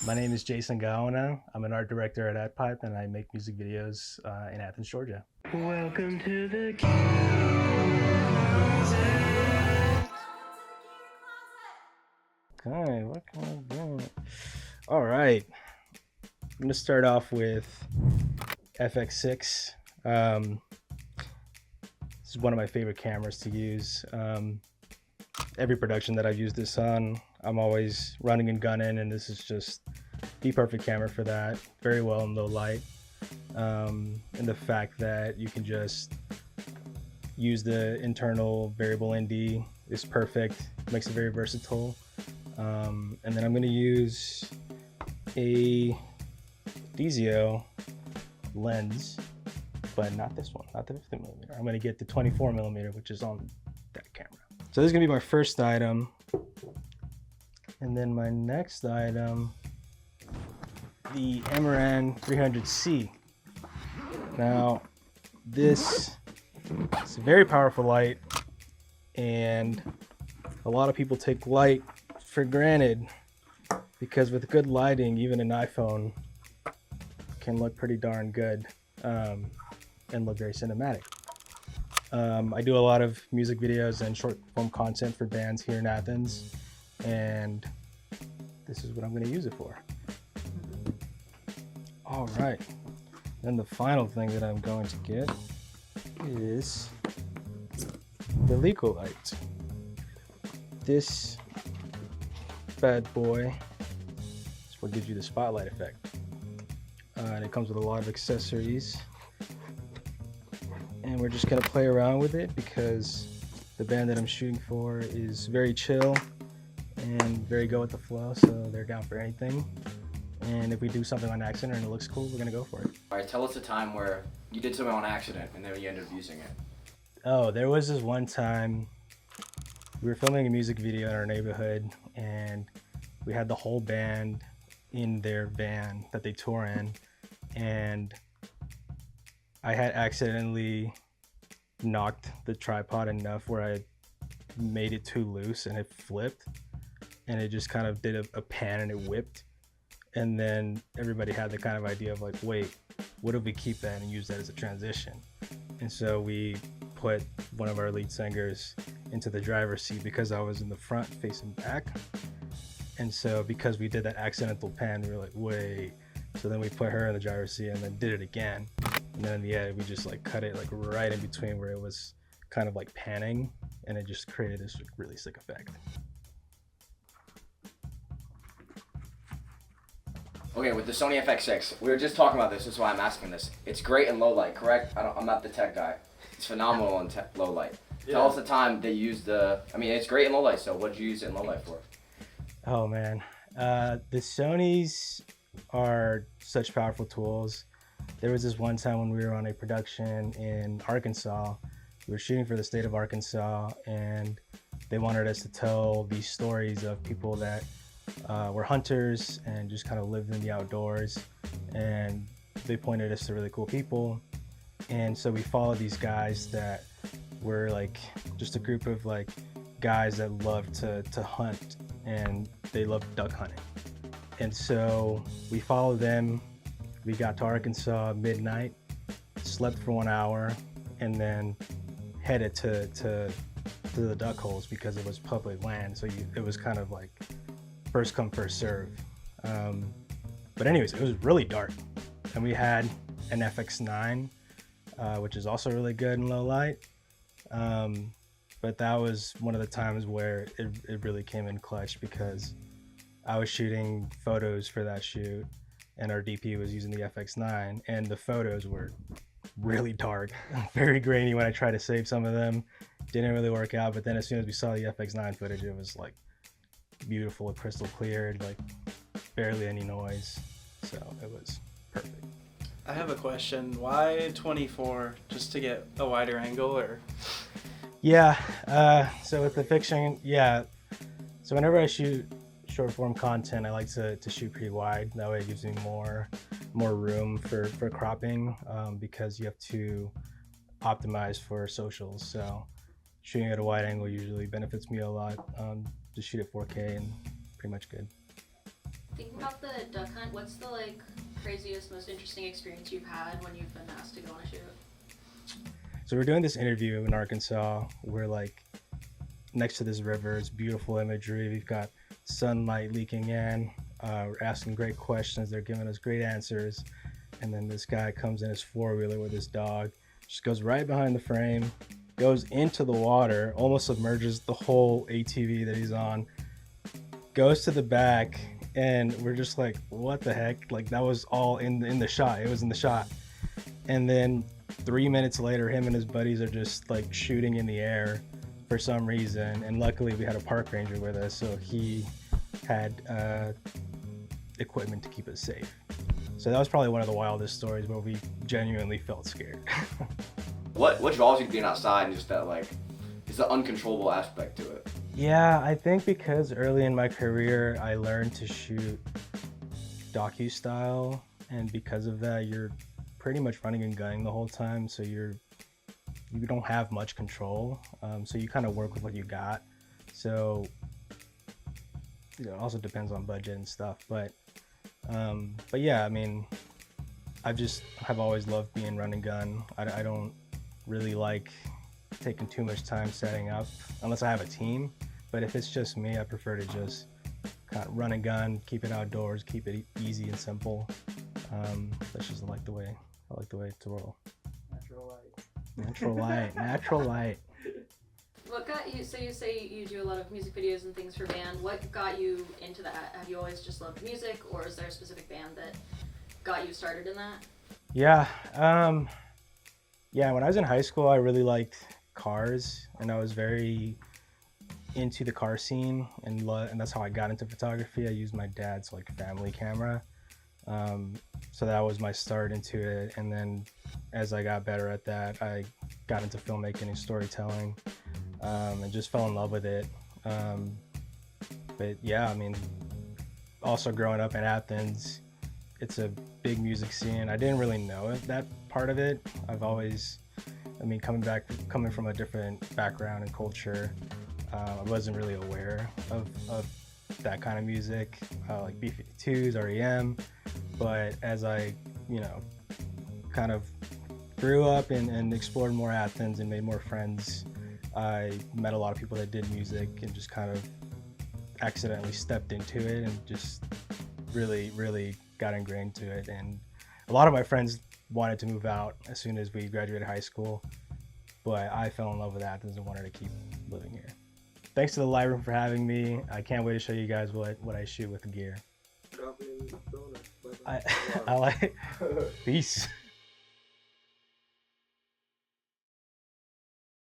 My name is Jason Gaona. I'm an art director at AdPipe, and I make music videos in Athens, Georgia. Welcome to the Okay, what can I do? All right, I'm gonna start off with FX6. This is one of my favorite cameras to use. Every production that I've used this on, I'm always running and gunning, and this is just the perfect camera for that. Very well in low light. And the fact that you can just use the internal variable ND is perfect. Makes it very versatile. And then I'm going to use a Dizio lens, but not this one, not the 50mm. I'm going to get the 24mm, which is on that camera. So this is going to be my first item. And then my next item, the Amaran 300C. Now, this is a very powerful light, and a lot of people take light for granted because with good lighting, even an iPhone can look pretty darn good and look very cinematic. I do a lot of music videos and short form content for bands here in Athens, and this is what I'm going to use it for. All right, then the final thing that I'm going to get is the Lico light. This bad boy is what gives you the spotlight effect. And it comes with a lot of accessories. And we're just gonna play around with it because the band that I'm shooting for is very chill and very go with the flow, so they're down for anything. And if we do something on accident and it looks cool, we're gonna go for it. All right, tell us a time where you did something on accident and then you ended up using it. Oh, there was this one time we were filming a music video in our neighborhood, and we had the whole band in their van that they tour in, and I had accidentally knocked the tripod enough where I made it too loose and it flipped, and it just kind of did a pan and it whipped. And then everybody had the kind of idea of like, wait, what if we keep that and use that as a transition? And so we put one of our lead singers into the driver's seat because I was in the front facing back. And so because we did that accidental pan, we were like, wait. So then we put her in the driver's seat and then did it again. And then in the end, we just like cut it like right in between where it was kind of like panning, and it just created this really sick effect. Okay, with the Sony FX6, we were just talking about this. That's why I'm asking this. It's great in low light, correct? I'm not the tech guy. It's phenomenal in low light. Yeah. Tell us the time they used the. I mean, it's great in low light. So what did you use it in low light for? Oh man, the Sonys are such powerful tools. There was this one time when we were on a production in Arkansas. We were shooting for the state of Arkansas, and they wanted us to tell these stories of people that were hunters and just kind of lived in the outdoors, and they pointed us to really cool people. And so we followed these guys that were like just a group of like guys that loved to hunt, and they loved duck hunting. And so we followed them. We got to Arkansas midnight, slept for 1 hour, and then headed to the duck holes because it was public land. So it was kind of like first come, first serve. But anyways, it was really dark. And we had an FX9, which is also really good in low light. But that was one of the times where it really came in clutch because I was shooting photos for that shoot, and our DP was using the FX9, and the photos were really dark, very grainy when I tried to save some of them. Didn't really work out, but then as soon as we saw the FX9 footage, it was like beautiful, crystal clear, like barely any noise. So it was perfect. I have a question. Why 24? Just to get a wider angle, or? Yeah, so with the fiction, yeah. So whenever I shoot short form content, I like to shoot pretty wide. That way it gives me more room for cropping, because you have to optimize for socials. So shooting at a wide angle usually benefits me a lot. Just shoot at 4K and pretty much good. Thinking about the duck hunt, what's the like craziest, most interesting experience you've had when you've been asked to go on a shoot? So we're doing this interview in Arkansas. We're like next to this river. It's beautiful imagery. We've got sunlight leaking in. We're asking great questions. They're giving us great answers. And then this guy comes in his four-wheeler with his dog, just goes right behind the frame, goes into the water, almost submerges the whole ATV that he's on, goes to the back, and we're just like, what the heck? Like, that was all in the shot. It was in the shot. And then 3 minutes later, him and his buddies are just like shooting in the air for some reason. And luckily we had a park ranger with us, so he had equipment to keep us safe. So that was probably one of the wildest stories where we genuinely felt scared. What draws you to being outside and just that like, it's the uncontrollable aspect to it? Yeah, I think because early in my career I learned to shoot docu style, and because of that you're pretty much running and gunning the whole time, so you don't have much control. So you kind of work with what you got. So you know, it also depends on budget and stuff, but yeah, I mean, I've always loved being run and gun. I don't really like taking too much time setting up unless I have a team, but if it's just me, I prefer to just kind of run and gun, keep it outdoors, keep it easy and simple. That's just I like the way to roll. Natural light. What got you, so you say you do a lot of music videos and things for band, what got you into that? Have you always just loved music, or is there a specific band that got you started in that? Yeah, when I was in high school I really liked cars, and I was very into the car scene, and that's how I got into photography. I used my dad's like family camera, so that was my start into it, and then as I got better at that I got into filmmaking and storytelling, and just fell in love with it. But yeah, I mean, also growing up in Athens, it's a big music scene. I didn't really know that part of it. I've always, I mean, coming from a different background and culture, I wasn't really aware of that kind of music, like B-52s, REM. But as I, you know, kind of grew up and explored more Athens and made more friends, I met a lot of people that did music and just kind of accidentally stepped into it and just really got ingrained to it. And a lot of my friends wanted to move out as soon as we graduated high school, but I fell in love with Athens and wanted to keep living here. Thanks to the Lightroom for having me. I can't wait to show you guys what I shoot with the gear. I like peace.